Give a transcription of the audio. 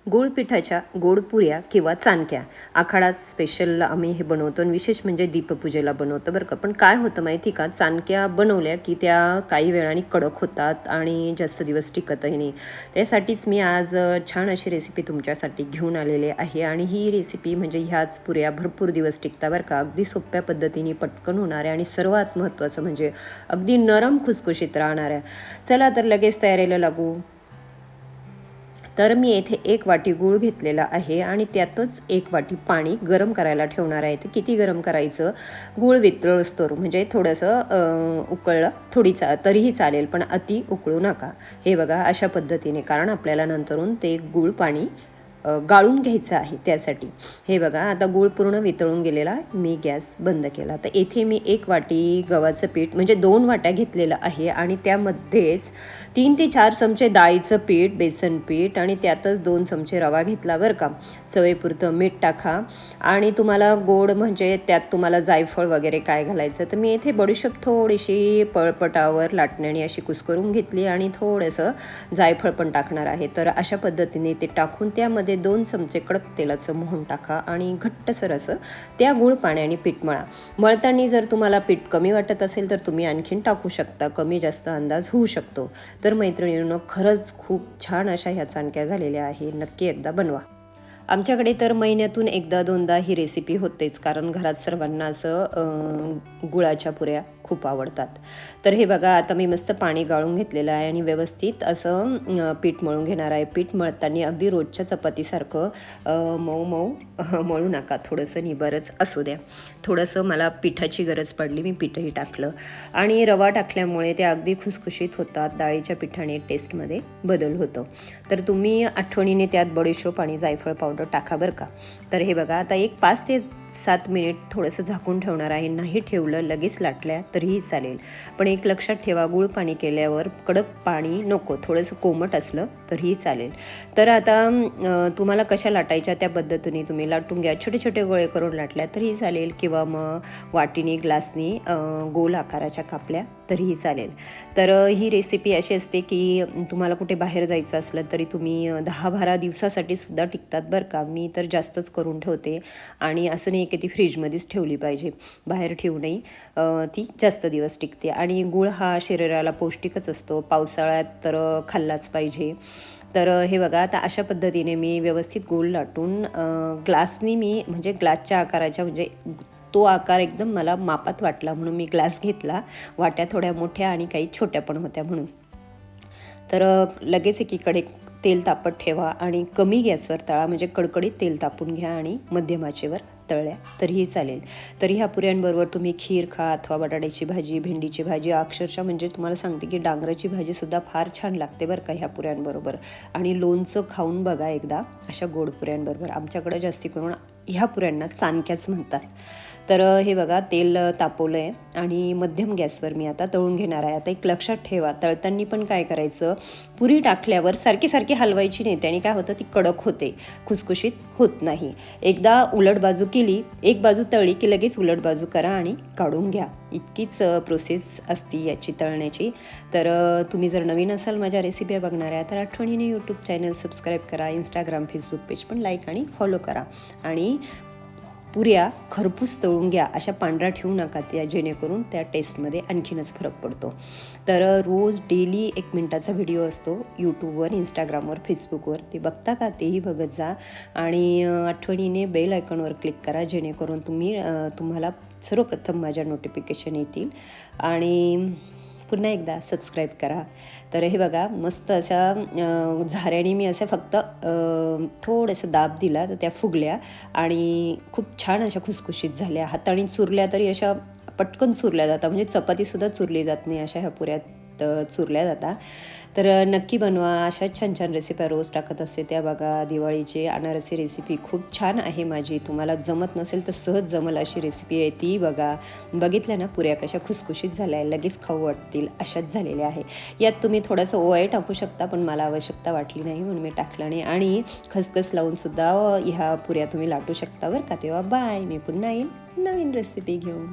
गोड पिठाच्या गोड पुऱ्या किंवा चाणक्या आखाडात स्पेशल आम्ही हे बनवतो आणि विशेष म्हणजे दीपपूजेला बनवतो बरं का. पण काय होतं माहिती का, चाणक्या बनवल्या की त्या काही वेळाने कडक होतात आणि जास्त दिवस टिकतही नाही. त्यासाठीच मी आज छान अशी रेसिपी तुमच्यासाठी घेऊन आलेली आहे. आणि ही रेसिपी म्हणजे ह्याच पुऱ्या भरपूर दिवस टिकतात बरं का. अगदी सोप्या पद्धतीने पटकन होणाऱ्या आणि सर्वात महत्त्वाचं म्हणजे अगदी नरम खुसखुशीत राहणाऱ्या. चला तर लगेच तयारीला लागू. तर मी येथे 1 वाटी गूळ घेतलेला आहे आणि त्यातच 1 वाटी पाणी गरम करायला ठेवणार आहे. ते किती गरम करायचं, गूळ वितळोस्तोवर म्हणजे थोडंसं उकळलं तरीही चालेल, पण अति उकळू नका. हे बघा अशा पद्धतीने, कारण आपल्याला नंतरून ते गूळ पाणी गाळून घ्यायचं आहे त्यासाठी. हे बघा आता गूळ पूर्ण वितळून गेलेला, मी गॅस बंद केला. तर येथे मी 1 वाटी गव्हाचं पीठ म्हणजे 2 वाट्या घेतलेलं आहे आणि त्यामध्येच 3 ते 4 चमचे डाळीचं पीठ, बेसन पीठ आणि त्यातच 2 चमचे रवा घेतला बरं का. चवीपुरतं मीठ टाका. आणि तुम्हाला गोड म्हणजे त्यात तुम्हाला जायफळ वगैरे काय घालायचं, तर मी येथे बडीशोप थोडीशी पळपटावर लाटण्याने अशी कुस्करून घेतली आणि थोडंसं जायफळ पण टाकणार आहे. तर अशा पद्धतीने ते टाकून त्यामध्ये 2 चमचे कडक तेलाचं मोहन टाका आणि घट्टसर असं त्या गूळ पाण्याने पीठ मळा. मळताना जर तुम्हाला पीठ कमी वाटत असेल तर तुम्ही आणखीन टाकू शकता, कमी जास्त अंदाज होऊ शकतो. तर मैत्रिणींनो, खरंच खूप छान अशा ह्या चाणक्या झालेल्या आहे. नक्की एकदा बनवा. आमच्याकडे तर महिन्यातून एकदा दोनदा ही रेसिपी होतेच, कारण घरात सर्वांना असं गुळाच्या पुऱ्या खूप आवडतात. तर हे बघा आता मी मस्त पाणी गाळून घेतलेलं आहे आणि व्यवस्थित असं पीठ मळून घेणार आहे. पीठ मळताना अगदी रोजच्या चपातीसारखं मऊ मऊ मळू नका, थोडंसं निबरच असू द्या. थोडंसं मला पिठाची गरज पडली, मी पीठही टाकलं आणि रवा टाकल्यामुळे ते अगदी खुसखुशीत होतात. डाळीच्या पिठाने टेस्टमध्ये बदल होतो. तर तुम्ही आठवणीने त्यात बडीशोप आणि जायफळ पावडर टाका बरं का. तर हे बघा आता 5 ते 7 मिनिट थोडंसं झाकून ठेवणार आहे. नाही ठेवलं लगेच लाटल्या तरीही चालेल, पण एक लक्षात ठेवा, गूळ पाणी केल्यावर कडक पाणी नको, थोडंसं कोमट असलं तरीही चालेल. तर आता तुम्हाला कशा लाटायच्या त्या पद्धतीने तुम्ही लाटून घ्या. छोटे छोटे गोळे करून लाटल्या तरीही चालेल किंवा मग वाटीने ग्लासनी गोल आकाराच्या कापल्या तरीही चालेल. तर ही रेसिपी अशी असते की तुम्हाला कुठे बाहेर जायचं असलं तरी तुम्ही 10-12 दिवसासाठी सुद्धा टिकतात बरं का. मी तर जास्तच करून ठेवते आणि असं नाही की ती फ्रीजमध्येच ठेवली पाहिजे, बाहेर ठेवू नये, ती जास्त दिवस टिकते. आणि गूळ हा शरीराला पौष्टिकच असतो, पावसाळ्यात तर खाल्लाच पाहिजे. तर हे बघा आता अशा पद्धतीने मी व्यवस्थित गूळ लाटून ग्लासनी मी म्हणजे ग्लासच्या आकाराच्या म्हणजे तो आकार एकदम मला मापात वाटला म्हणून मी ग्लास घेतला. वाट्या थोड्या मोठ्या आणि काही छोट्या पण होत्या म्हणून. तर लगेच एकीकडे तेल तापत ठेवा आणि कमी गॅसवर तळा, म्हणजे कडकडीत तेल तापून घ्या आणि मध्यम आचेवर तळल्या तरीही चालेल. तर ह्या पुऱ्यांबरोबर तुम्ही खीर खा अथवा बटाट्याची भाजी, भेंडीची भाजी, अक्षरशः म्हणजे तुम्हाला सांगते की डांगराची भाजीसुद्धा फार छान लागते बरं का ह्या पुऱ्यांबरोबर. आणि लोणचं खाऊन बघा एकदा अशा गोड पुऱ्यांबरोबर. आमच्याकडे जास्ती करून ह्या पुऱ्यांना चाणक्याच म्हणतात. तर हे बघा तेल तापवलं आहे आणि मध्यम गॅसवर मी आता तळून घेणार आहे. आता एक लक्षात ठेवा, तळताना पण काय करायचं, पुरी टाकल्यावर सारखी सारखी हलवायची नाही, त्याने काय होतं ती कडक होते, खुसखुशीत होत नाही. एकदा उलट बाजू केली, एक बाजू तळली की लगेच उलट बाजू करा आणि काढून घ्या. इतकीच प्रोसेस असती याची तळण्याची. तर तुम्ही जर नवीन असाल माझ्या रेसिपी बघणाऱ्या तर आठवणीने यूट्यूब चॅनल सबस्क्राईब करा, इंस्टाग्राम फेसबुक पेज पण लाईक आणि फॉलो करा. आणि पुऱ्या खरपूस तळून घ्या, अशा पांढऱ्या ठेवू नका त्या, जेणेकरून त्या टेस्टमध्ये आणखीनच फरक पडतो. तर रोज डेली 1 मिनिटाचा व्हिडिओ असतो यूट्यूबवर, इंस्टाग्रामवर, फेसबुकवर, ते बघता का तेही बघत जा. आणि आठवणीने बेल आयकॉनवर क्लिक करा, जेणेकरून तुम्हाला सर्वप्रथम माझ्या नोटिफिकेशन येतील. आणि पुन्हा एकदा सबस्क्राईब करा. तर हे बघा मस्त अशा झाऱ्याने मी असं फक्त थोडंसं दाब दिला तर त्या फुगल्या आणि खूप छान अशा खुसखुशीत झाल्या. हाताने चुरल्या तरी अशा पटकन चुरल्या जातात, म्हणजे चपातीसुद्धा चुरली जात नाही, अशा ह्या पुऱ्यात चुरल्या जातात. तर नक्की बनवा. अशा छान छान रेसिपी रोज टाकत असते त्या बघा. दिवाळीची अनारसी रेसिपी खूप छान आहे माझी, तुम्हाला जमत नसेल तर सहज जमल अशी रेसिपी आहे ती बघा. बघितल्या ना पुऱ्या कशा खुसखुशीत झाल्या, लगेच खाऊ वाटतील अशाच झालेल्या आहे. यात तुम्ही थोडंसं ओवाही टाकू शकता, पण मला आवश्यकता वाटली नाही म्हणून मी टाकलं नाही. आणि खसखस लावूनसुद्धा ह्या पुऱ्या तुम्ही लाटू शकता बरं का. तेव्हा बाय, मी पुन्हा येईल नवीन रेसिपी घेऊन.